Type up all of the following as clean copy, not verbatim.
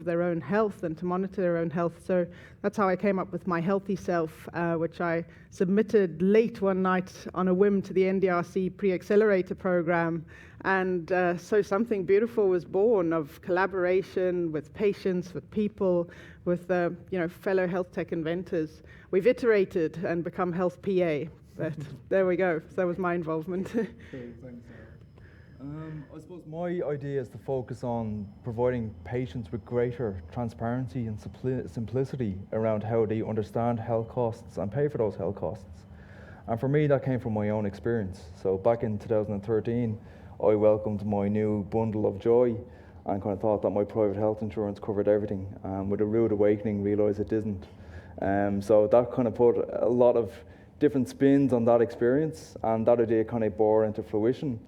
their own health and to monitor their own health. So that's how I came up with my Healthy Self, which I submitted late one night on a whim to the NDRC Pre-Accelerator program. And so something beautiful was born of collaboration with patients, with people, with fellow health tech inventors. We've iterated and become Health PA, but there we go. So that was my involvement. Cool, thanks. I suppose my idea is to focus on providing patients with greater transparency and simplicity around how they understand health costs and pay for those health costs. And for me, that came from my own experience. So back in 2013, I welcomed my new bundle of joy and kind of thought that my private health insurance covered everything. And with a rude awakening, realised it didn't. So that kind of put a lot of different spins on that experience, and that idea kind of bore into fruition.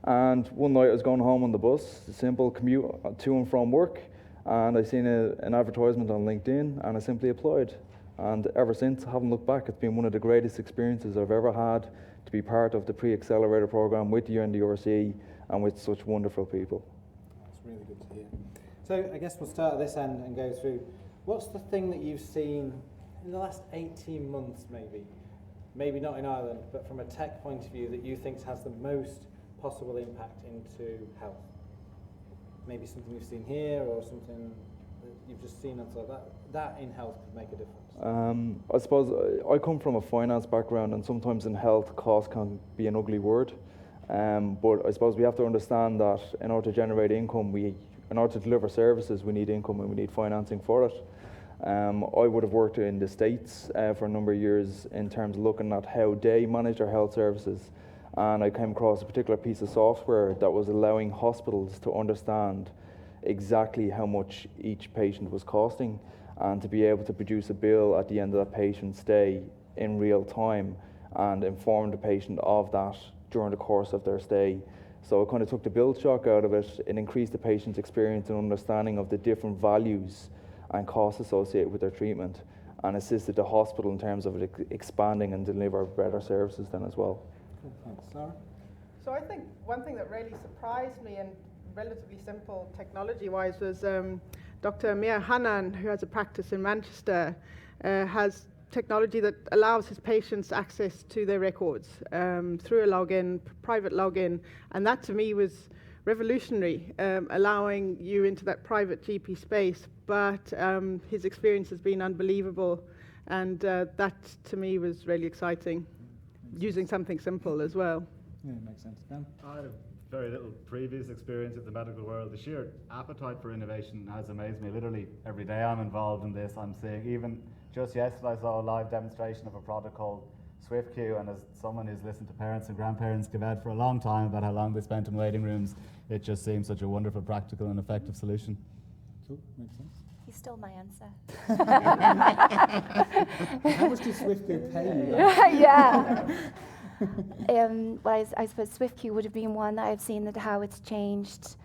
And one night I was going home on the bus, a simple commute to and from work, and I seen an advertisement on LinkedIn, and I simply applied. And ever since, I haven't looked back. It's been one of the greatest experiences I've ever had to be part of the Pre-Accelerator program with the NDRC and with such wonderful people. That's really good to hear. So I guess we'll start at this end and go through, what's the thing that you've seen in the last 18 months maybe not in Ireland, but from a tech point of view, that you think has the most possible impact into health? Maybe something you've seen here or something that you've just seen, and so that in health could make a difference. I suppose I come from a finance background, and sometimes in health, cost can be an ugly word. But I suppose we have to understand that in order to generate income, in order to deliver services, we need income and we need financing for it. I would have worked in the States for a number of years in terms of looking at how they manage their health services. And I came across a particular piece of software that was allowing hospitals to understand exactly how much each patient was costing, and to be able to produce a bill at the end of that patient's stay in real time and inform the patient of that during the course of their stay. So it kind of took the bill shock out of it. It increased the patient's experience and understanding of the different values and costs associated with their treatment, and assisted the hospital in terms of expanding and deliver better services then as well. Thanks. Sarah? So I think one thing that really surprised me, and relatively simple technology-wise, was Dr. Mia Hannan, who has a practice in Manchester, has technology that allows his patients access to their records through a login, private login, and that to me was revolutionary, allowing you into that private GP space. But his experience has been unbelievable, and that to me was really exciting, using something simple as well. Yeah, it makes sense. Ben? I have very little previous experience in the medical world. The sheer appetite for innovation has amazed me. Literally every day I'm involved in this, I'm seeing, even just yesterday I saw a live demonstration of a product called SwiftQueue, and as someone who's listened to parents and grandparents give out for a long time about how long they spent in waiting rooms, it just seems such a wonderful, practical and effective solution. Cool, makes sense. He stole my answer. How much does SwiftQueue pay you? Yeah. Well, I suppose SwiftQueue would have been one that I've seen that how it's changed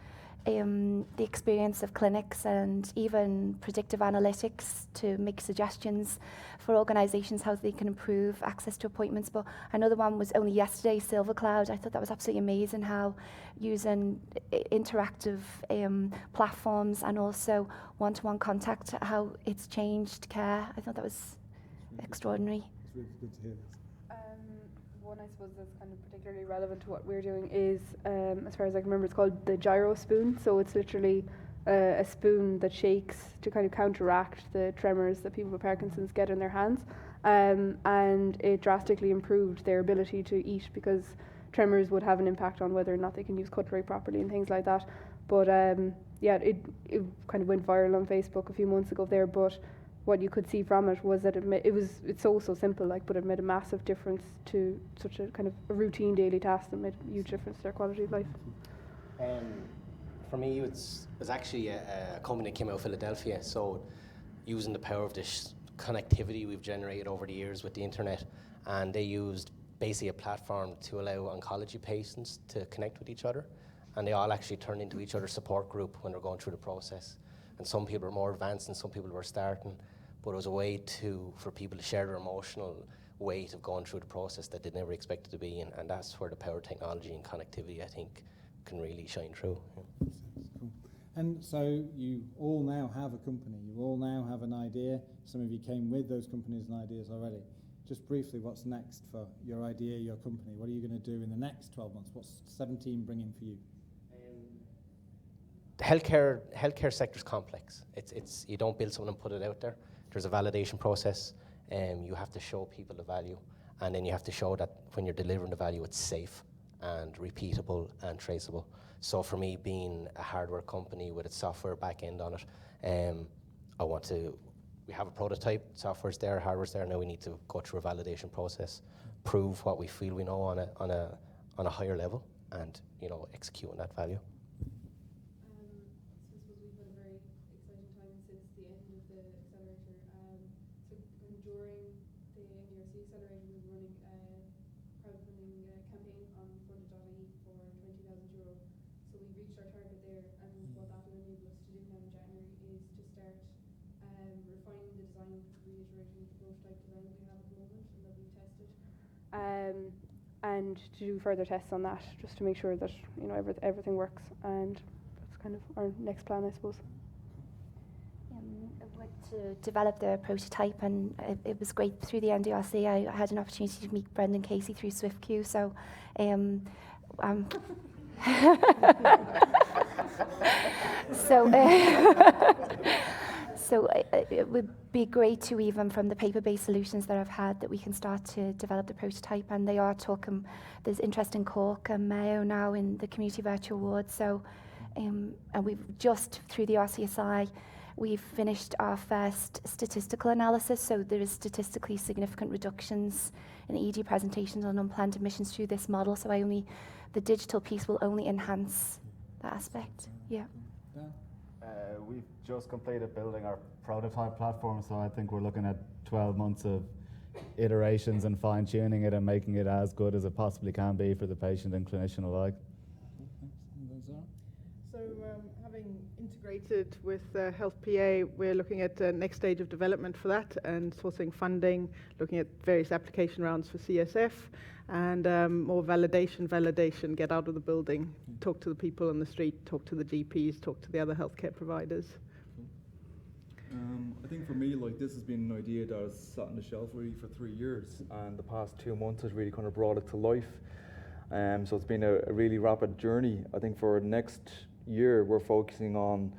the experience of clinics, and even predictive analytics to make suggestions for organisations how they can improve access to appointments. But another one was only yesterday, SilverCloud. I thought that was absolutely amazing, how using interactive platforms and also one-to-one contact, how it's changed care. I thought that was extraordinary. It's really good to hear this. One I suppose that's kind of particularly relevant to what we're doing is, as far as I can remember, it's called the Gyro Spoon. So it's literally a spoon that shakes to kind of counteract the tremors that people with Parkinson's get in their hands. And it drastically improved their ability to eat, because tremors would have an impact on whether or not they can use cutlery properly and things like that. But yeah, it kind of went viral on Facebook a few months ago there, but what you could see from it was that it's so simple, like, but it made a massive difference to such a kind of a routine daily task that made a huge difference to their quality of life. For me, it was actually a company that came out of Philadelphia. So using the power of this connectivity we've generated over the years with the internet, and they used basically a platform to allow oncology patients to connect with each other, and they all actually turned into each other's support group when they're going through the process. And some people were more advanced and some people were starting, but it was a way for people to share their emotional weight of going through the process that they never expected to be in, and that's where the power of technology and connectivity, I think, can really shine through. Cool. And so you all now have a company, you all now have an idea. Some of you came with those companies and ideas already. Just briefly, what's next for your idea, your company? What are you going to do in the next 12 months? What's 17 bringing for you? The healthcare sector is complex. It's you don't build something and put it out there. There's a validation process. You have to show people the value, and then you have to show that when you're delivering the value, it's safe and repeatable and traceable. So for me, being a hardware company with its software back end on it, we have a prototype, software's there, hardware's there, now we need to go through a validation process, prove what we feel we know on a higher level, and execute on that value. So I suppose we've had a very exciting time since the end of the accelerator. So during the NDRC accelerator, we were running a crowdfunding campaign on funded.ie for €20,000. So we reached our target there, and what that will enable us to do now in January is to start refining the design, reiterating the prototype design that we have at the moment and that we've tested, and to do further tests on that, just to make sure that everything works. And that's kind of our next plan, I suppose. To develop the prototype, and it was great through the NDRC. I had an opportunity to meet Brendan Casey through SwiftQ, so so it would be great to, even from the paper-based solutions that I've had, that we can start to develop the prototype. And they are talking, there's interest in Cork and Mayo now in the Community Virtual Ward. So, and we've just, through the RCSI, we've finished our first statistical analysis. So there is statistically significant reductions in ED presentations on unplanned admissions through this model. So the digital piece will only enhance that aspect. Yeah. We've just completed building our prototype platform, so I think we're looking at 12 months of iterations and fine-tuning it and making it as good as it possibly can be for the patient and clinician alike. So having integrated with Health PA, we're looking at the next stage of development for that and sourcing funding, looking at various application rounds for CSF, and more validation, get out of the building, talk to the people on the street, talk to the GPs, talk to the other healthcare providers. I think for me, this has been an idea that has sat on the shelf really for 3 years, and the past 2 months has really kind of brought it to life. So it's been a really rapid journey. I think for next year, we're focusing on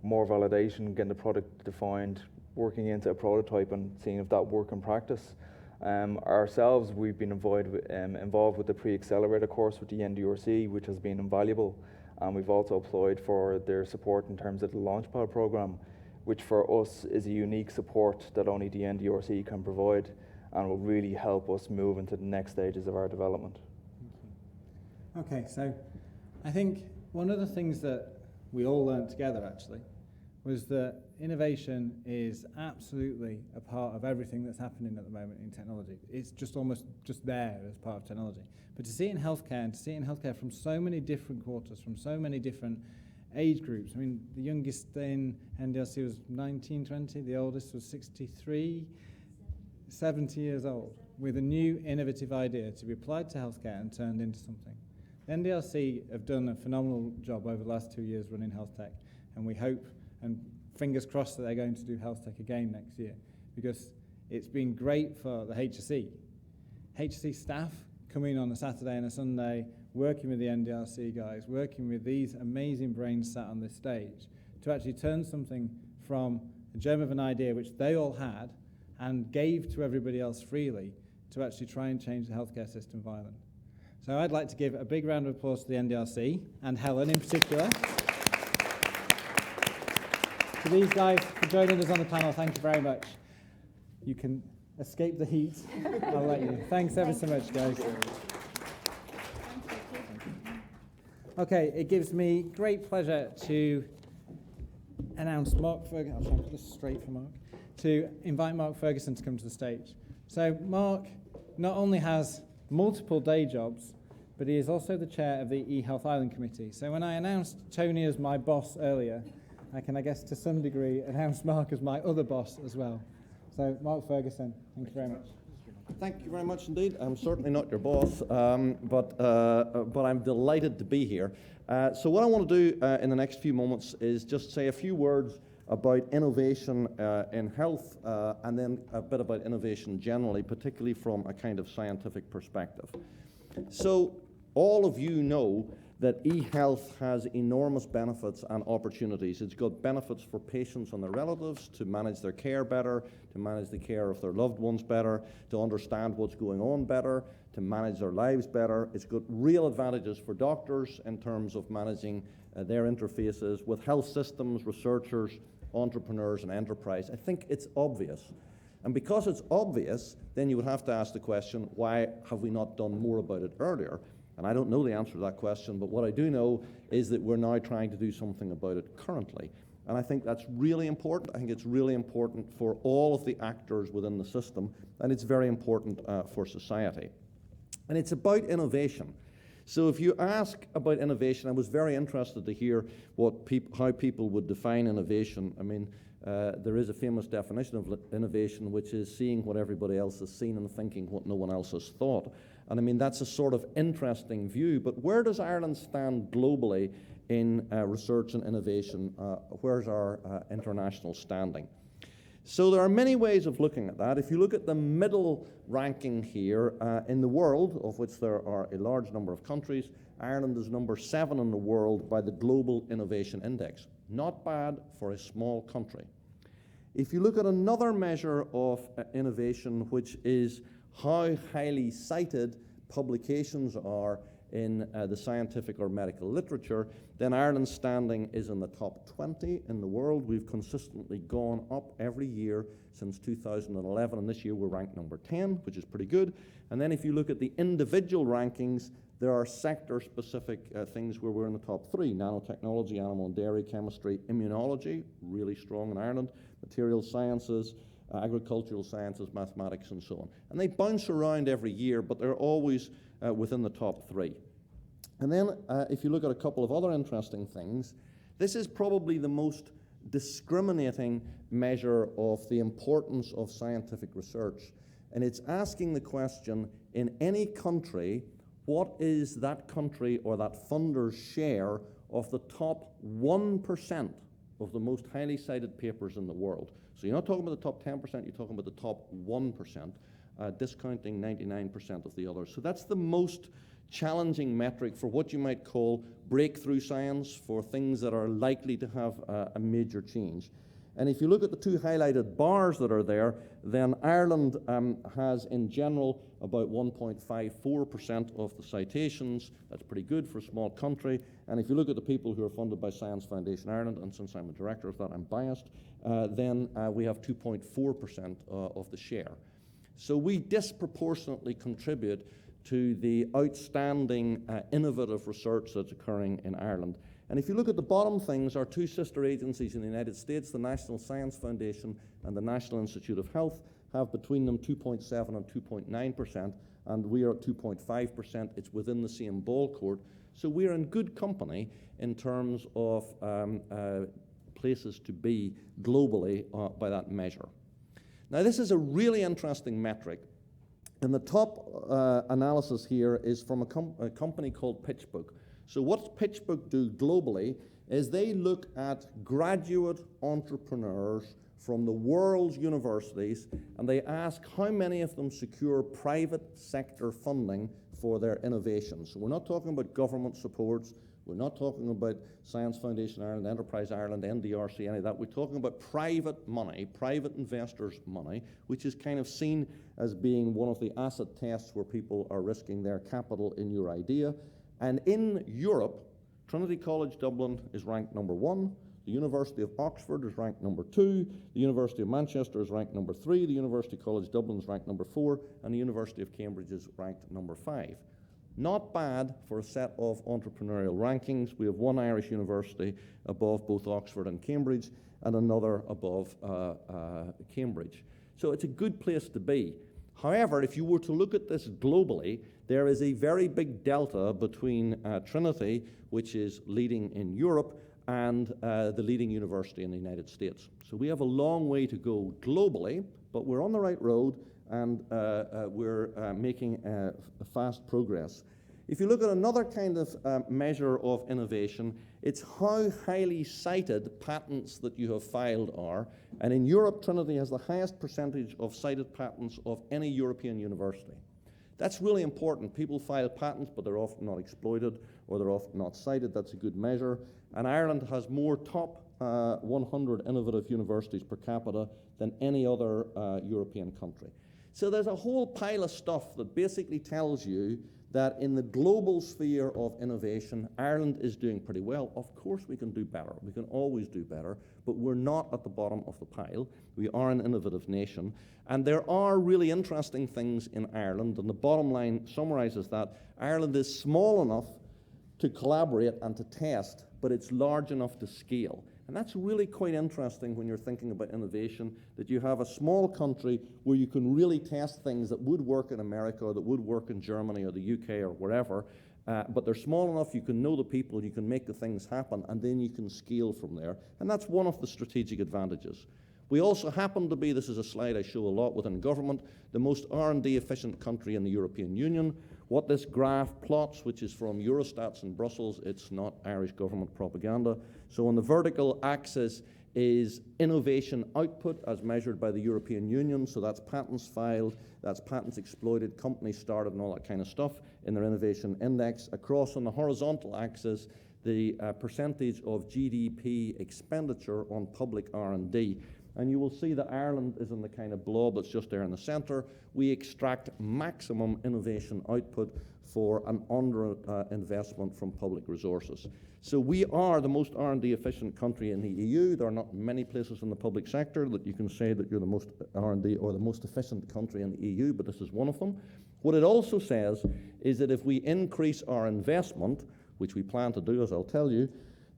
more validation, getting the product defined, working into a prototype and seeing if that works in practice. Ourselves, we've been involved with the pre-accelerator course with the NDRC, which has been invaluable. And we've also applied for their support in terms of the Launchpad program, which for us is a unique support that only the NDRC can provide and will really help us move into the next stages of our development. Okay, so I think one of the things that we all learned together actually was that innovation is absolutely a part of everything that's happening at the moment in technology. It's just almost just there as part of technology. But to see it in healthcare, and to see it in healthcare from so many different quarters, from so many different age groups. I mean, the youngest in NDRC was 19, 20, the oldest was 63, 70 years old, with a new innovative idea to be applied to healthcare and turned into something. The NDRC have done a phenomenal job over the last 2 years running health tech, and we hope, and fingers crossed, that they're going to do health tech again next year, because it's been great for the HSE. HSE staff coming on a Saturday and a Sunday, working with the NDRC guys, working with these amazing brains sat on this stage, to actually turn something from a germ of an idea which they all had and gave to everybody else freely, to actually try and change the healthcare system of Ireland. So I'd like to give a big round of applause to the NDRC, and Helen in particular. To these guys for joining us on the panel, thank you very much. You can escape the heat, I'll let you. Thanks ever so much, guys. Okay, it gives me great pleasure to announce Mark Ferguson. I'll try and put this straight for Mark. To invite Mark Ferguson to come to the stage. So Mark not only has multiple day jobs, but he is also the chair of the eHealth Ireland Committee. So when I announced Tony as my boss earlier, I can, I guess, to some degree, announce Mark as my other boss as well. So Mark Ferguson, thank you very much. Thank you very much indeed. I'm certainly not your boss, but I'm delighted to be here. So what I want to do in the next few moments is just say a few words about innovation in health, and then a bit about innovation generally, particularly from a kind of scientific perspective. So all of you know that eHealth has enormous benefits and opportunities. It's got benefits for patients and their relatives to manage their care better, to manage the care of their loved ones better, to understand what's going on better, to manage their lives better. It's got real advantages for doctors in terms of managing their interfaces with health systems, researchers, entrepreneurs, and enterprise. I think it's obvious. And because it's obvious, then you would have to ask the question, why have we not done more about it earlier? And I don't know the answer to that question, but what I do know is that we're now trying to do something about it currently. And I think that's really important. I think it's really important for all of the actors within the system, and it's very important for society. And it's about innovation. So if you ask about innovation, I was very interested to hear how people would define innovation. I mean, there is a famous definition of innovation, which is seeing what everybody else has seen and thinking what no one else has thought. And I mean, that's a sort of interesting view, but where does Ireland stand globally in research and innovation? Where's our international standing? So there are many ways of looking at that. If you look at the middle ranking here, in the world, of which there are a large number of countries, Ireland is number 7 in the world by the Global Innovation Index. Not bad for a small country. If you look at another measure of innovation, which is how highly cited publications are in the scientific or medical literature, then Ireland's standing is in the top 20 in the world. We've consistently gone up every year since 2011, and this year we're ranked number 10, which is pretty good. And then if you look at the individual rankings, there are sector-specific things where we're in the top 3: nanotechnology, animal and dairy chemistry, immunology, really strong in Ireland, material sciences, agricultural sciences, mathematics, and so on. And they bounce around every year, but they're always within the top 3. And then if you look at a couple of other interesting things, this is probably the most discriminating measure of the importance of scientific research. And it's asking the question, in any country, what is that country or that funder's share of the top 1% of the most highly cited papers in the world? So you're not talking about the top 10%, you're talking about the top 1%, discounting 99% of the others. So that's the most challenging metric for what you might call breakthrough science, for things that are likely to have a major change. And if you look at the 2 highlighted bars that are there, then Ireland has in general about 1.54% of the citations. That's pretty good for a small country. And if you look at the people who are funded by Science Foundation Ireland, and since I'm a director of that, I'm biased, then we have 2.4% of the share. So we disproportionately contribute to the outstanding innovative research that's occurring in Ireland. And if you look at the bottom things, our 2 sister agencies in the United States, the National Science Foundation and the National Institute of Health, have between them 2.7 and 2.9%, and we are at 2.5%. It's within the same ball court. So we're in good company in terms of places to be globally by that measure. Now, this is a really interesting metric. And the top analysis here is from a company called PitchBook. So what PitchBook do globally is they look at graduate entrepreneurs from the world's universities, and they ask how many of them secure private sector funding for their innovations. So we're not talking about government supports, we're not talking about Science Foundation Ireland, Enterprise Ireland, NDRC, any of that. We're talking about private money, private investors' money, which is kind of seen as being one of the asset tests where people are risking their capital in your idea. And in Europe, Trinity College Dublin is ranked number 1, the University of Oxford is ranked number 2, the University of Manchester is ranked number 3, the University College Dublin is ranked number 4, and the University of Cambridge is ranked number 5. Not bad for a set of entrepreneurial rankings. We have one Irish university above both Oxford and Cambridge, and another above Cambridge. So it's a good place to be. However, if you were to look at this globally, there is a very big delta between Trinity, which is leading in Europe, and the leading university in the United States. So we have a long way to go globally, but we're on the right road, and we're making fast progress. If you look at another kind of measure of innovation, it's how highly cited patents that you have filed are. And in Europe, Trinity has the highest percentage of cited patents of any European university. That's really important. People file patents, but they're often not exploited, or they're often not cited. That's a good measure. And Ireland has more top 100 innovative universities per capita than any other European country. So there's a whole pile of stuff that basically tells you that in the global sphere of innovation, Ireland is doing pretty well. Of course we can do better. We can always do better, but we're not at the bottom of the pile. We are an innovative nation. And there are really interesting things in Ireland, and the bottom line summarizes that. Ireland is small enough to collaborate and to test, but it's large enough to scale. And that's really quite interesting when you're thinking about innovation, that you have a small country where you can really test things that would work in America, or that would work in Germany or the UK or wherever, but they're small enough, you can know the people, you can make the things happen, and then you can scale from there. And that's one of the strategic advantages. We also happen to be, this is a slide I show a lot within government, the most R&D efficient country in the European Union. What this graph plots, which is from Eurostats in Brussels, it's not Irish government propaganda. So on the vertical axis is innovation output as measured by the European Union. So that's patents filed, that's patents exploited, companies started, and all that kind of stuff in their innovation index. Across on the horizontal axis, the percentage of GDP expenditure on public R&D. And you will see that Ireland is in the kind of blob that's just there in the centre. We extract maximum innovation output for an under investment from public resources. So we are the most R&D efficient country in the EU. There are not many places in the public sector that you can say that you're the most R&D or the most efficient country in the EU, but this is one of them. What it also says is that if we increase our investment, which we plan to do, as I'll tell you,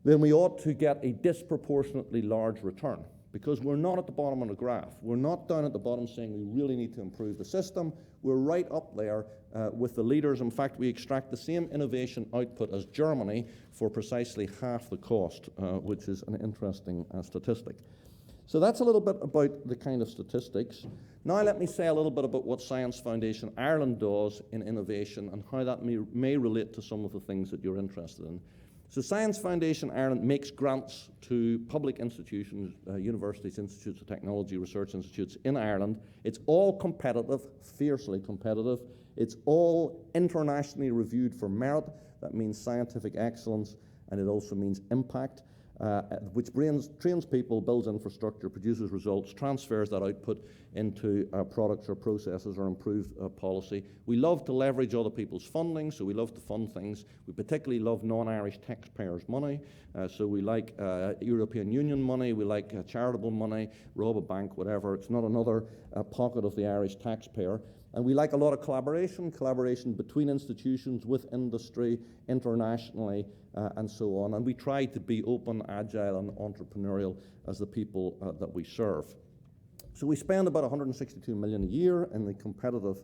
then we ought to get a disproportionately large return. Because we're not at the bottom of the graph. We're not down at the bottom saying we really need to improve the system. We're right up there with the leaders. In fact, we extract the same innovation output as Germany for precisely half the cost, which is an interesting statistic. So that's a little bit about the kind of statistics. Now let me say a little bit about what Science Foundation Ireland does in innovation and how that may relate to some of the things that you're interested in. So Science Foundation Ireland makes grants to public institutions, universities, institutes of technology, research institutes in Ireland. It's all competitive, fiercely competitive. It's all internationally reviewed for merit. That means scientific excellence, and it also means impact, which trains people, builds infrastructure, produces results, transfers that output into products or processes or improved policy. We love to leverage other people's funding, so we love to fund things. We particularly love non-Irish taxpayers' money, so we like European Union money, we like charitable money, rob a bank, whatever. It's not another pocket of the Irish taxpayer. And we like a lot of collaboration between institutions, with industry, internationally, and so on. And we try to be open, agile, and entrepreneurial as the people that we serve. So we spend about 162 million a year in the competitive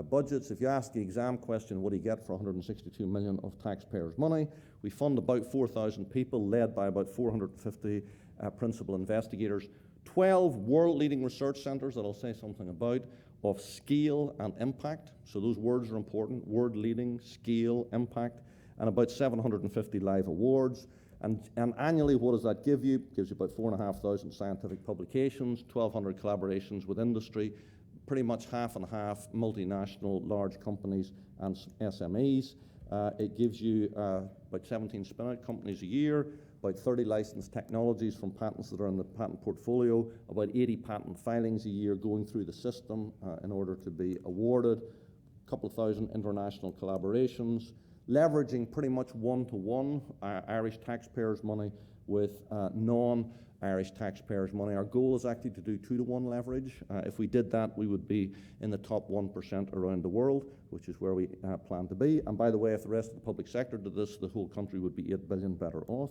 budgets. If you ask the exam question, what do you get for 162 million of taxpayers' money? We fund about 4,000 people, led by about 450 principal investigators, 12 world-leading research centres that I'll say something about, of scale and impact. So those words are important: world-leading, scale, impact, and about 750 live awards. And annually, what does that give you? It gives you about 4,500 scientific publications, 1,200 collaborations with industry, pretty much half and half multinational large companies and SMEs. It gives you about 17 spin-out companies a year, about 30 licensed technologies from patents that are in the patent portfolio, about 80 patent filings a year going through the system in order to be awarded, a couple of thousand international collaborations, leveraging pretty much one-to-one Irish taxpayers' money with non-Irish taxpayers' money. Our goal is actually to do 2-to-1 leverage. If we did that, we would be in the top 1% around the world, which is where we plan to be. And by the way, if the rest of the public sector did this, the whole country would be 8 billion better off.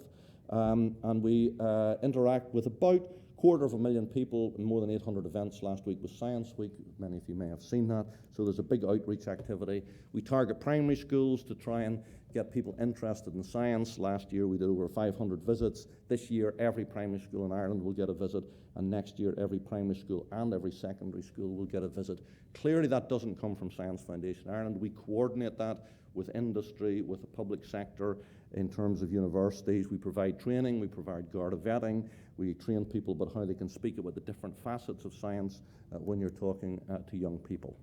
And we interact with about 250,000 people and more than 800 events. Last week was Science Week. Many of you may have seen that. So there's a big outreach activity. We target primary schools to try and get people interested in science. Last year we did over 500 visits. This year every primary school in Ireland will get a visit, and next year every primary school and every secondary school will get a visit. Clearly that doesn't come from Science Foundation Ireland. We coordinate that with industry, with the public sector, in terms of universities. We provide training, we provide Garda vetting, we train people about how they can speak about the different facets of science when you're talking to young people.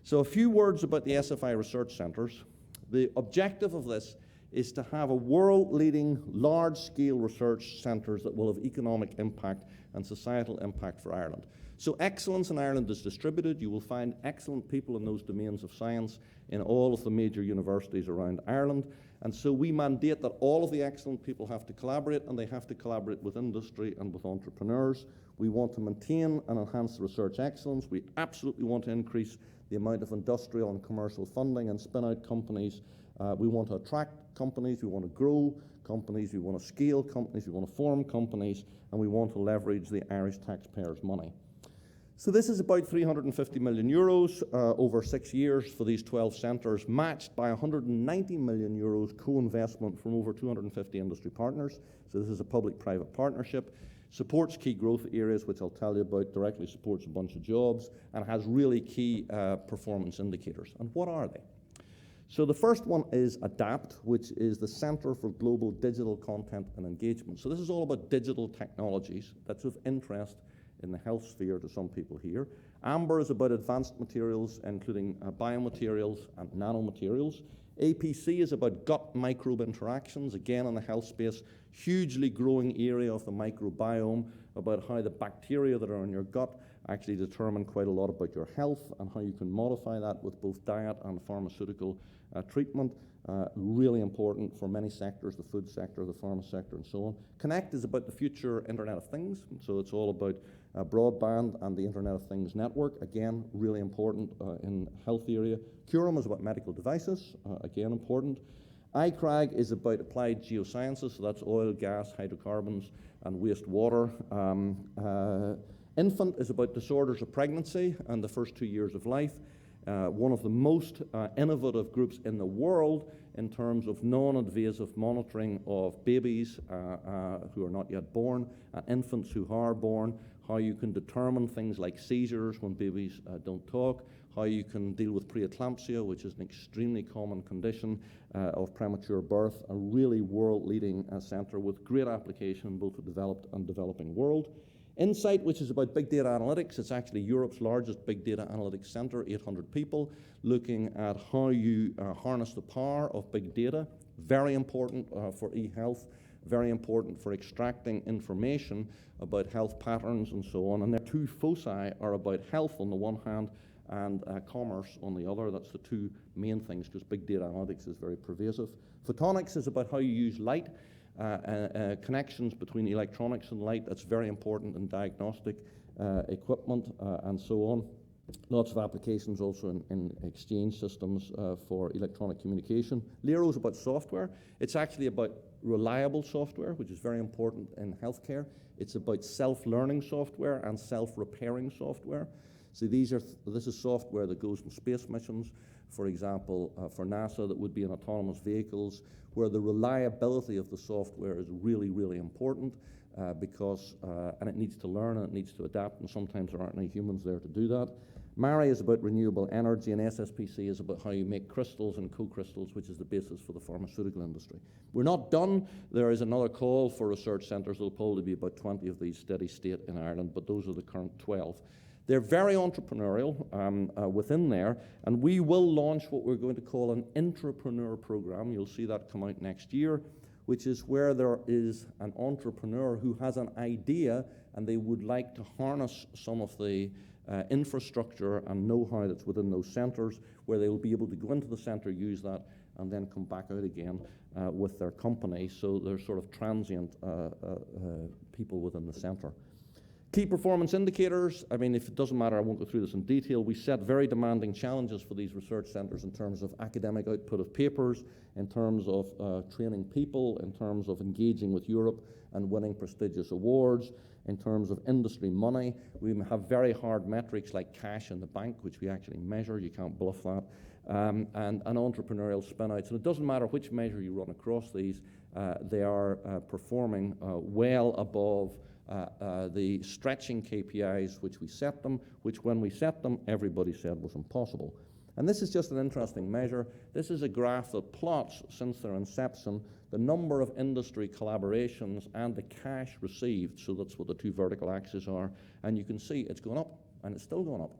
So a few words about the Sfi Research Centers. The objective of this is to have a world-leading, large-scale research centres that will have economic impact and societal impact for Ireland. So excellence in Ireland is distributed. You will find excellent people in those domains of science in all of the major universities around Ireland. And so we mandate that all of the excellent people have to collaborate, and they have to collaborate with industry and with entrepreneurs. We want to maintain and enhance the research excellence. We absolutely want to increase the amount of industrial and commercial funding and spin-out companies. We want to attract companies, we want to grow companies, we want to scale companies, we want to form companies, and we want to leverage the Irish taxpayers' money. So this is about 350 million euros over 6 years for these 12 centres, matched by 190 million euros co-investment from over 250 industry partners. So this is a public-private partnership. Supports key growth areas, which I'll tell you about, directly supports a bunch of jobs, and has really key performance indicators. And what are they? So the first one is ADAPT, which is the Centre for Global Digital Content and Engagement. So this is all about digital technologies that's of interest in the health sphere to some people here. AMBER is about advanced materials, including biomaterials and nanomaterials. APC is about gut microbe interactions, again in the health space, hugely growing area of the microbiome, about how the bacteria that are in your gut actually determine quite a lot about your health and how you can modify that with both diet and pharmaceutical treatment. Really important for many sectors, the food sector, the pharma sector, and so on. Connect is about the future Internet of Things, so it's all about broadband and the Internet of Things network, again, really important in health area. Curum is about medical devices, again, important. ICRAG is about applied geosciences, so that's oil, gas, hydrocarbons, and wastewater. Infant is about disorders of pregnancy and the first 2 years of life. One of the most innovative groups in the world in terms of non-invasive monitoring of babies who are not yet born, infants who are born, how you can determine things like seizures when babies don't talk, how you can deal with preeclampsia, which is an extremely common condition of premature birth, a really world-leading centre with great application in both the developed and developing world. Insight, which is about big data analytics. It's actually Europe's largest big data analytics centre, 800 people, looking at how you harness the power of big data. Very important for eHealth, very important for extracting information about health patterns and so on. And their two foci are about health on the one hand and commerce on the other. That's the two main things, because big data analytics is very pervasive. Photonics is about how you use light. Connections between electronics and light, that's very important in diagnostic equipment and so on. Lots of applications also in exchange systems for electronic communication. Lero is about software. It's actually about reliable software, which is very important in healthcare. It's about self-learning software and self-repairing software. So this is software that goes in space missions, for example, for NASA, that would be in autonomous vehicles, where the reliability of the software is really, really important because and it needs to learn and it needs to adapt, and sometimes there aren't any humans there to do that. MARI is about renewable energy, and SSPC is about how you make crystals and co-crystals, which is the basis for the pharmaceutical industry. We're not done. There is another call for research centres. There'll probably be about 20 of these steady state in Ireland, but those are the current 12. They're very entrepreneurial within there, and we will launch what we're going to call an entrepreneur program. You'll see that come out next year, which is where there is an entrepreneur who has an idea and they would like to harness some of the infrastructure and know-how that's within those centres, where they will be able to go into the centre, use that, and then come back out again with their company. So they're sort of transient people within the centre. Key performance indicators, I mean, if it doesn't matter, I won't go through this in detail. We set very demanding challenges for these research centres in terms of academic output of papers, in terms of training people, in terms of engaging with Europe and winning prestigious awards, in terms of industry money. We have very hard metrics like cash in the bank, which we actually measure. You can't bluff that. And entrepreneurial spin-outs. And it doesn't matter which measure you run across these, they are performing well above the stretching KPIs which we set them, which when we set them, everybody said was impossible. And this is just an interesting measure. This is a graph that plots, since their inception, the number of industry collaborations and the cash received. So that's what the two vertical axes are. And you can see it's going up, and it's still going up.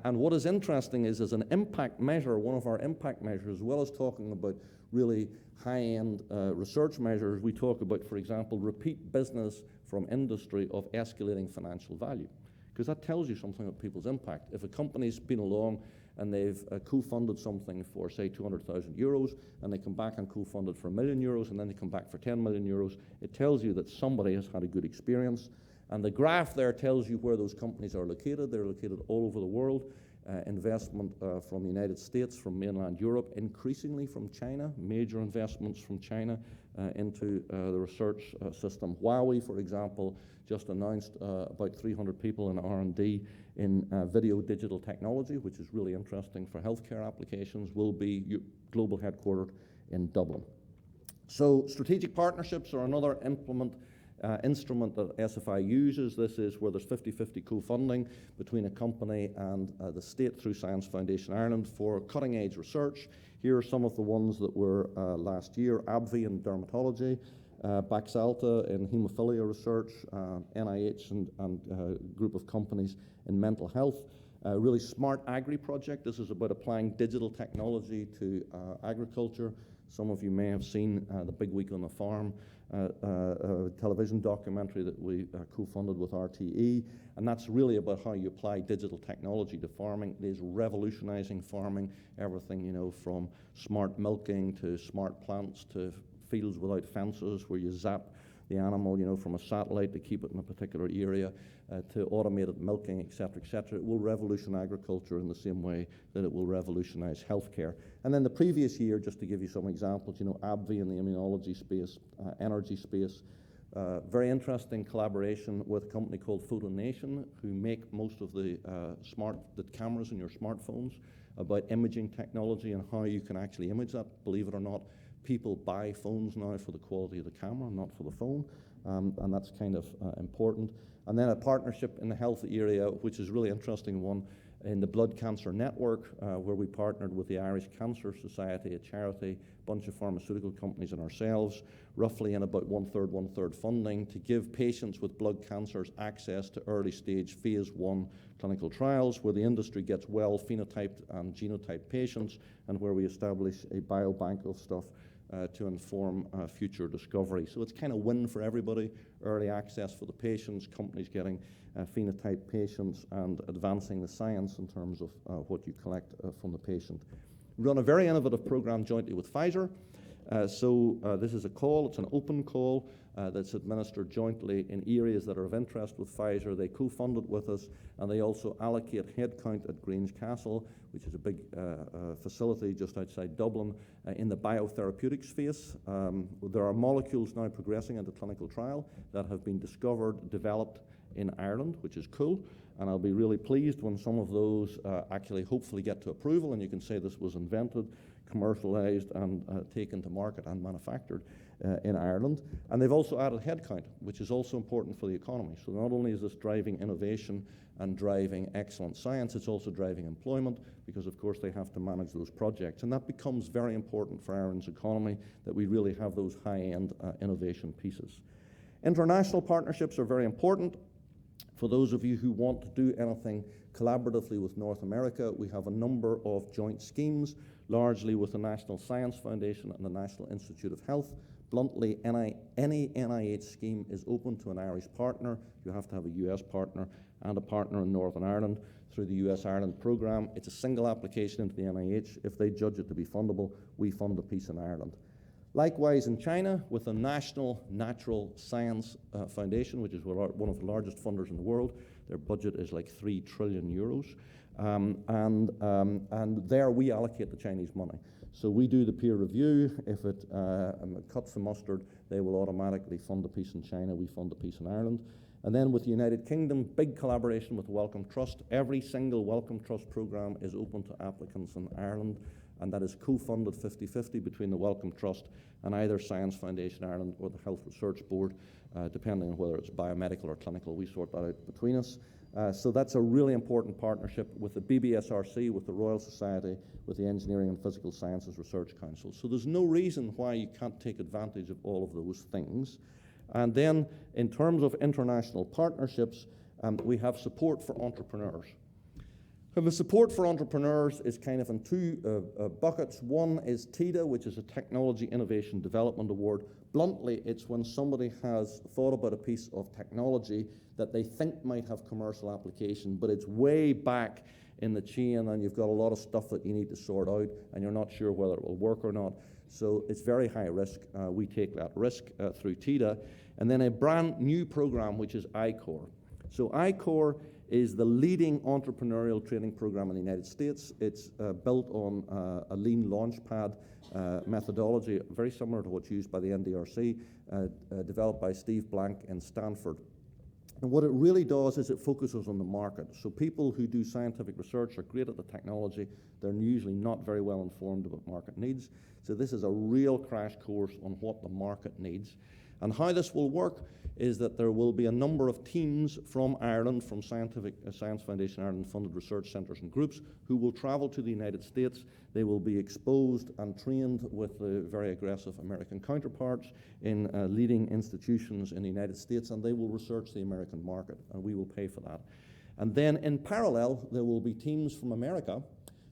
And what is interesting is, as an impact measure, one of our impact measures, as well as talking about really high-end research measures, we talk about, for example, repeat business from industry of escalating financial value. Because that tells you something about people's impact. If a company's been along and they've co-funded something for, say, 200,000 euros, and they come back and co-fund it for €1 million, and then they come back for 10 million euros, it tells you that somebody has had a good experience. And the graph there tells you where those companies are located. They're located all over the world. Investment from the United States, from mainland Europe, increasingly from China, major investments from China into the research system. Huawei, for example, just announced about 300 people in R&D in video digital technology, which is really interesting for healthcare applications, will be global headquartered in Dublin. So strategic partnerships are another instrument that SFI uses. This is where there's 50-50 co-funding between a company and the state through Science Foundation Ireland for cutting-edge research. Here are some of the ones that were last year: AbbVie in dermatology, Baxalta in haemophilia research, NIH and group of companies in mental health. Really smart agri project. This is about applying digital technology to agriculture. Some of you may have seen the Big Week on the Farm television documentary that we co-funded with RTE, and that's really about how you apply digital technology to farming. It is revolutionizing farming, everything, you know, from smart milking to smart plants to fields without fences where you zap the animal, you know, from a satellite to keep it in a particular area, to automated milking, et cetera, it will revolutionize agriculture in the same way that it will revolutionize healthcare. And then the previous year, just to give you some examples, you know, AbbVie in the immunology space, energy space, very interesting collaboration with a company called PhotoNation, who make most of the cameras in your smartphones, about imaging technology and how you can actually image that. Believe it or not, people buy phones now for the quality of the camera, not for the phone, and that's kind of important. And then a partnership in the health area, which is a really interesting one, in the Blood Cancer Network, where we partnered with the Irish Cancer Society, a charity, a bunch of pharmaceutical companies and ourselves, roughly in about one-third funding, to give patients with blood cancers access to early stage phase 1 clinical trials, where the industry gets well phenotyped and genotyped patients, and where we establish a biobank of stuff to inform future discovery. So it's kind of win for everybody: early access for the patients, companies getting phenotyped patients, and advancing the science in terms of what you collect from the patient. We run a very innovative program jointly with Pfizer. This is a call, it's an open call that's administered jointly in areas that are of interest with Pfizer. They co-fund it with us, and they also allocate headcount at Grange Castle, which is a big facility just outside Dublin, in the biotherapeutic space. There are molecules now progressing into clinical trial that have been discovered, developed in Ireland, which is cool, and I'll be really pleased when some of those actually hopefully get to approval, and you can say this was invented, commercialized, and taken to market and manufactured in Ireland. And they've also added headcount, which is also important for the economy. So not only is this driving innovation and driving excellent science, it's also driving employment, because of course they have to manage those projects. And that becomes very important for Ireland's economy, that we really have those high-end innovation pieces. International partnerships are very important. For those of you who want to do anything collaboratively with North America, we have a number of joint schemes, largely with the National Science Foundation and the National Institute of Health. Bluntly, any NIH scheme is open to an Irish partner. You have to have a US partner and a partner in Northern Ireland through the US-Ireland programme. It's a single application into the NIH. If they judge it to be fundable, we fund a piece in Ireland. Likewise in China, with the National Natural Science Foundation, which is one of the largest funders in the world. Their budget is like 3 trillion euros. And there we allocate the Chinese money. So we do the peer review. If it cuts the mustard, they will automatically fund a piece in China. We fund a piece in Ireland. And then with the United Kingdom, big collaboration with Wellcome Trust. Every single Wellcome Trust program is open to applicants in Ireland, and that is co-funded 50-50 between the Wellcome Trust and either Science Foundation Ireland or the Health Research Board, depending on whether it's biomedical or clinical. We sort that out between us. So that's a really important partnership with the BBSRC, with the Royal Society, with the Engineering and Physical Sciences Research Council. So there's no reason why you can't take advantage of all of those things. And then in terms of international partnerships, we have support for entrepreneurs. And the support for entrepreneurs is kind of in two buckets. One is TIDA, which is a Technology Innovation Development Award. Bluntly, it's when somebody has thought about a piece of technology that they think might have commercial application, but it's way back in the chain and you've got a lot of stuff that you need to sort out and you're not sure whether it will work or not. So it's very high risk. We take that risk through TIDA. And then a brand new program, which is iCore. So iCore is the leading entrepreneurial training program in the United States. It's built on a lean launchpad methodology, very similar to what's used by the NDRC, developed by Steve Blank in Stanford. And what it really does is it focuses on the market. So people who do scientific research are great at the technology. They're usually not very well informed about market needs. So this is a real crash course on what the market needs. And how this will work is that there will be a number of teams from Ireland, from Science Foundation Ireland funded research centres and groups, who will travel to the United States. They will be exposed and trained with the very aggressive American counterparts in leading institutions in the United States, and they will research the American market, and we will pay for that. And then in parallel, there will be teams from America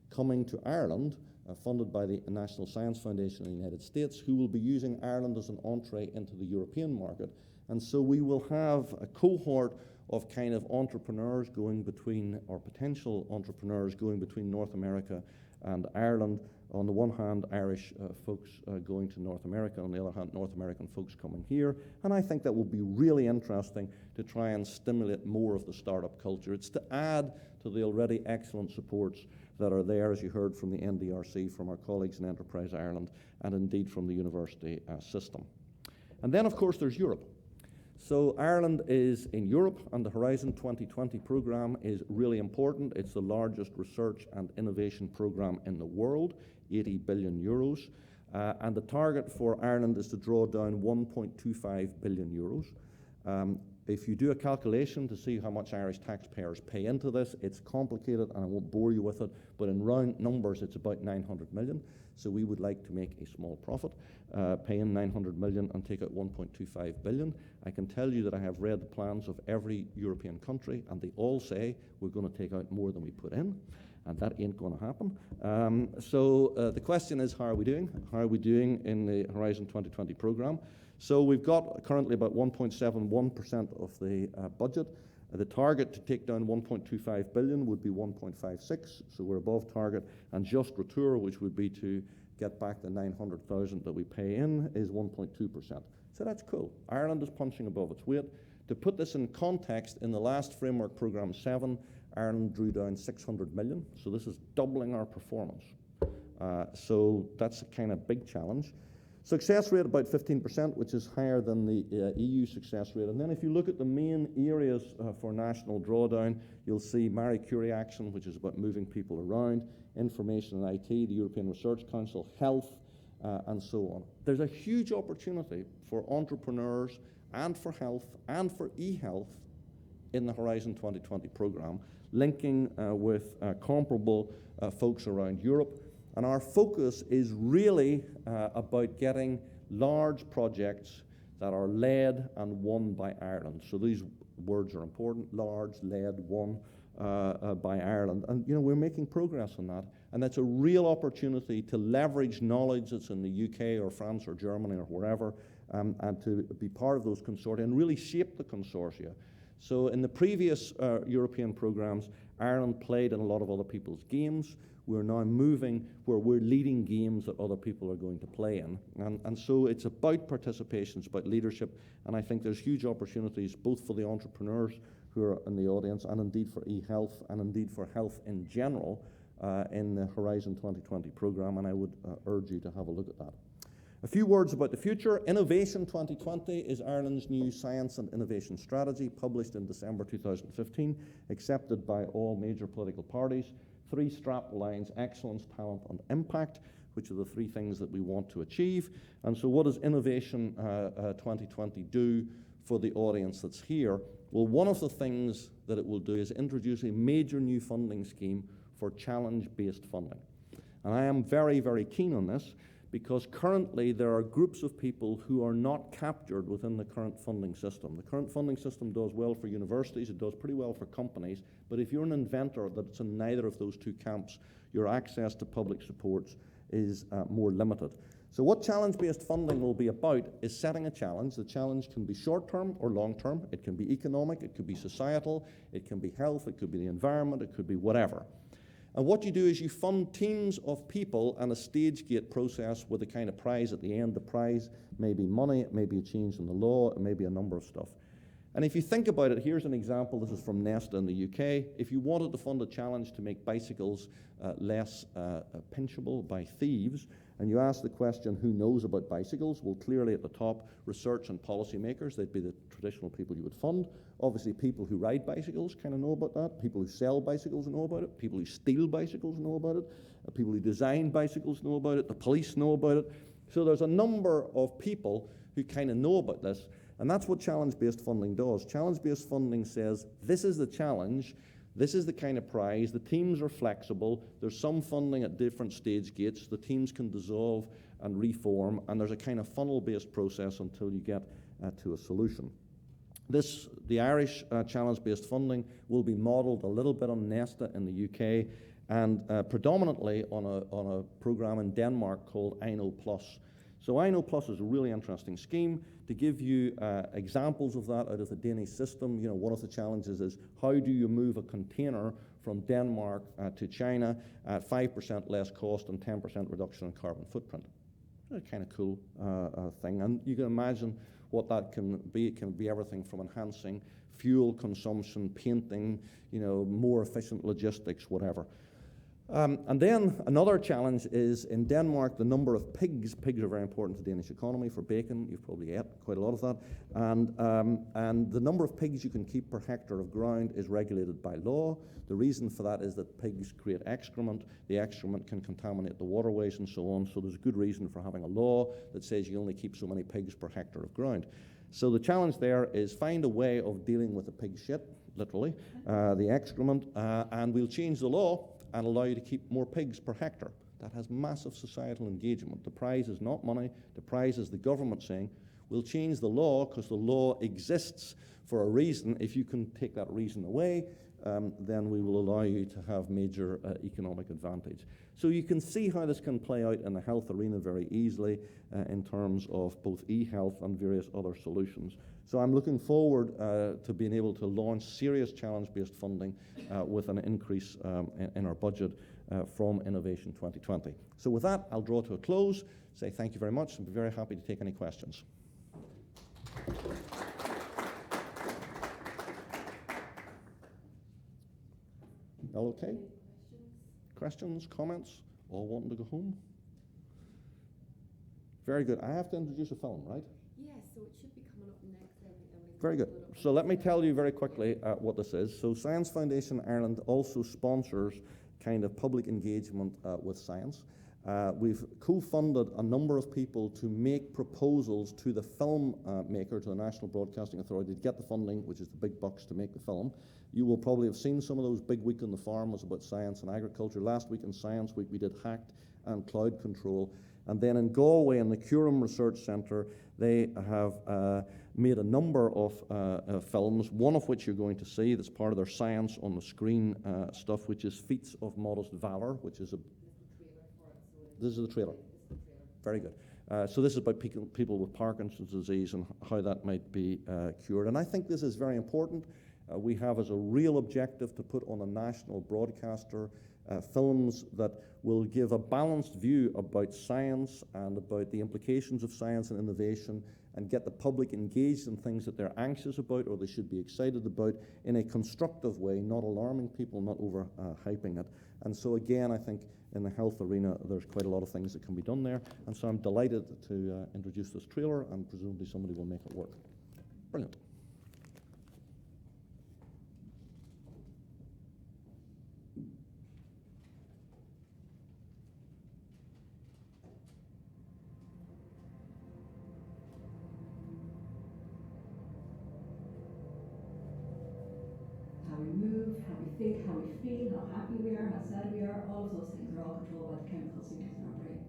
coming to Ireland, funded by the National Science Foundation in the United States, who will be using Ireland as an entree into the European market. And so we will have a cohort of kind of entrepreneurs going between, or potential entrepreneurs going between North America and Ireland. On the one hand, Irish folks going to North America, on the other hand, North American folks coming here. And I think that will be really interesting to try and stimulate more of the startup culture. It's to add to the already excellent supports that are there, as you heard from the NDRC, from our colleagues in Enterprise Ireland, and indeed from the university system. And then, of course, there's Europe. So Ireland is in Europe, and the Horizon 2020 program is really important. It's the largest research and innovation program in the world, 80 billion euros. And the target for Ireland is to draw down 1.25 billion euros. If you do a calculation to see how much Irish taxpayers pay into this, it's complicated and I won't bore you with it, but in round numbers it's about 900 million. So we would like to make a small profit, pay in 900 million and take out 1.25 billion. I can tell you that I have read the plans of every European country and they all say we're going to take out more than we put in, and that ain't going to happen. So the question is, how are we doing? How are we doing in the Horizon 2020 program? So we've got currently about 1.71% of the budget. The target to take down 1.25 billion would be 1.56, so we're above target. And just retour, which would be to get back the 900,000 that we pay in, is 1.2%. So that's cool. Ireland is punching above its weight. To put this in context, in the last framework programme 7, Ireland drew down 600 million. So this is doubling our performance. So that's a kind of big challenge. Success rate about 15%, which is higher than the EU success rate. And then if you look at the main areas for national drawdown, you'll see Marie Curie action, which is about moving people around, information and IT, the European Research Council, health, and so on. There's a huge opportunity for entrepreneurs and for health and for eHealth in the Horizon 2020 program, linking with comparable folks around Europe. And our focus is really about getting large projects that are led and won by Ireland. So these words are important: large, led, won by Ireland. And we're making progress on that. And that's a real opportunity to leverage knowledge that's in the UK or France or Germany or wherever, and to be part of those consortia and really shape the consortia So in the previous European programs, Ireland played in a lot of other people's games. We're now moving where we're leading games that other people are going to play in. And so it's about participation, it's about leadership, and I think there's huge opportunities both for the entrepreneurs who are in the audience and indeed for eHealth and indeed for health in general in the Horizon 2020 program, and I would urge you to have a look at that. A few words about the future. Innovation 2020 is Ireland's new science and innovation strategy, published in December 2015, accepted by all major political parties. 3 strap lines: excellence, talent, and impact, which are the 3 things that we want to achieve. And so what does Innovation 2020 do for the audience that's here? Well, one of the things that it will do is introduce a major new funding scheme for challenge-based funding. And I am very, very keen on this, because currently there are groups of people who are not captured within the current funding system. The current funding system does well for universities, it does pretty well for companies, but if you're an inventor that's in neither of those 2 camps, your access to public supports is more limited. So what challenge-based funding will be about is setting a challenge. The challenge can be short-term or long-term. It can be economic, it could be societal, it can be health, it could be the environment, it could be whatever. And what you do is you fund teams of people and a stage gate process with a kind of prize at the end. The prize may be money, it may be a change in the law, it may be a number of stuff. And if you think about it, here's an example. This is from Nesta in the UK. If you wanted to fund a challenge to make bicycles less pinchable by thieves, and you ask the question, who knows about bicycles? Well, clearly at the top, research and policymakers. They'd be the traditional people you would fund. Obviously, people who ride bicycles kind of know about that. People who sell bicycles know about it. People who steal bicycles know about it. People who design bicycles know about it. The police know about it. So there's a number of people who kind of know about this. And that's what challenge-based funding does. Challenge-based funding says, this is the challenge, this is the kind of prize, the teams are flexible, there's some funding at different stage gates, the teams can dissolve and reform, and there's a kind of funnel-based process until you get to a solution. The Irish challenge-based funding will be modelled a little bit on Nesta in the UK, and predominantly on a programme in Denmark called IKNOW Plus. So IKNOW Plus is a really interesting scheme. To give you examples of that out of the Danish system, you know, one of the challenges is how do you move a container from Denmark to China at 5% less cost and 10% reduction in carbon footprint. A kind of cool thing, and you can imagine what that can be. It can be everything from enhancing fuel consumption, painting, you know, more efficient logistics, whatever. And then another challenge is in Denmark, the number of pigs. Pigs are very important to the Danish economy for bacon. You've probably ate quite a lot of that. And the number of pigs you can keep per hectare of ground is regulated by law. The reason for that is that pigs create excrement. The excrement can contaminate the waterways and so on. So there's a good reason for having a law that says you only keep so many pigs per hectare of ground. So the challenge there is find a way of dealing with the pig shit, literally, the excrement, and we'll change the law and allow you to keep more pigs per hectare. That has massive societal engagement. The prize is not money. The prize is the government saying, we'll change the law because the law exists for a reason. If you can take that reason away, then we will allow you to have major economic advantage. So you can see how this can play out in the health arena very easily in terms of both eHealth and various other solutions. So I'm looking forward to being able to launch serious challenge-based funding with an increase in our budget from Innovation 2020. So with that, I'll draw to a close, say thank you very much, and be very happy to take any questions. All okay? Questions, comments? All wanting to go home? Very good. I have to introduce a film, right? Yes, so it should be coming up next. Very good. So let me tell you very quickly what this is. So Science Foundation Ireland also sponsors kind of public engagement with science. We've co-funded a number of people to make proposals to the film maker, to the National Broadcasting Authority, to get the funding, which is the big bucks to make the film. You will probably have seen some of those. Big Week on the Farm was about science and agriculture. Last week in Science Week we did HACT and cloud control. And then in Galway in the Curran Research Centre, they have made a number of films, one of which you're going to see that's part of their science on the screen stuff, which is Feats of Modest Valour, which is this is the trailer. Very good. So this is about people with Parkinson's disease and how that might be cured. And I think this is very important. We have as a real objective to put on a national broadcaster films that will give a balanced view about science and about the implications of science and innovation, and get the public engaged in things that they're anxious about or they should be excited about in a constructive way, not alarming people, not over-hyping it. And so again, I think in the health arena, there's quite a lot of things that can be done there. And so I'm delighted to introduce this trailer, and presumably somebody will make it work. Brilliant. How we move, how we think, how we feel, how happy we are, how sad we are, all of those things are all controlled by the chemical signals in our brain.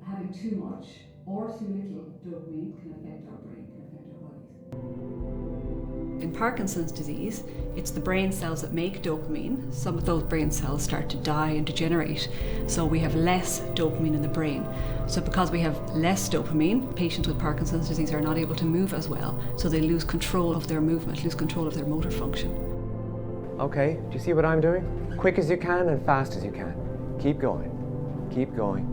Having too much or too little dopamine can affect our brain, can affect our bodies. In Parkinson's disease, it's the brain cells that make dopamine. Some of those brain cells start to die and degenerate, so we have less dopamine in the brain. So because we have less dopamine, patients with Parkinson's disease are not able to move as well, so they lose control of their movement, lose control of their motor function. Okay, do you see what I'm doing? Quick as you can and fast as you can. Keep going. Keep going.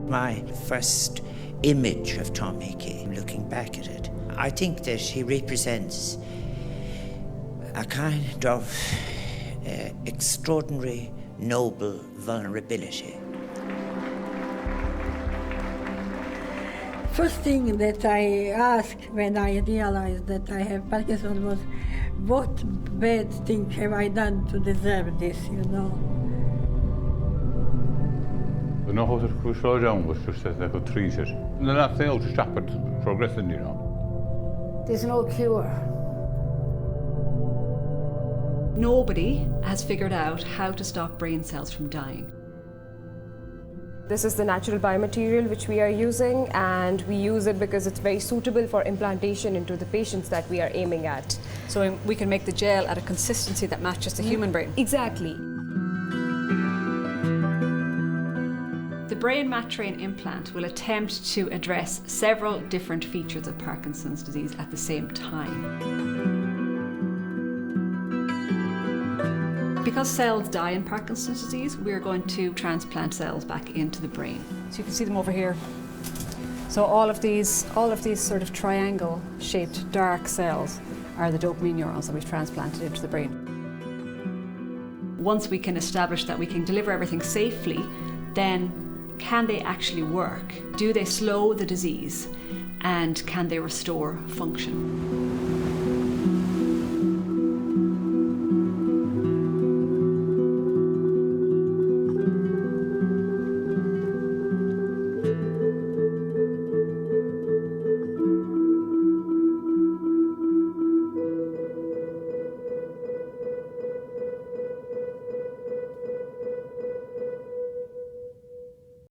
My first image of Tom Hickey, looking back at it, I think that he represents a kind of extraordinary, noble vulnerability. First thing that I asked when I realized that I have Parkinson's was, what bad thing have I done to deserve this, you know? No hotter crucial down was just as I could treat it. And then I failed to stop it progressing, you know. There's no cure. Nobody has figured out how to stop brain cells from dying. This is the natural biomaterial which we are using, and we use it because it's very suitable for implantation into the patients that we are aiming at. So we can make the gel at a consistency that matches the human brain. Exactly. The brain Mattrain implant will attempt to address several different features of Parkinson's disease at the same time. Because cells die in Parkinson's disease, we're going to transplant cells back into the brain. So you can see them over here. So all of these sort of triangle-shaped dark cells are the dopamine neurons that we've transplanted into the brain. Once we can establish that we can deliver everything safely, then can they actually work? Do they slow the disease? And can they restore function?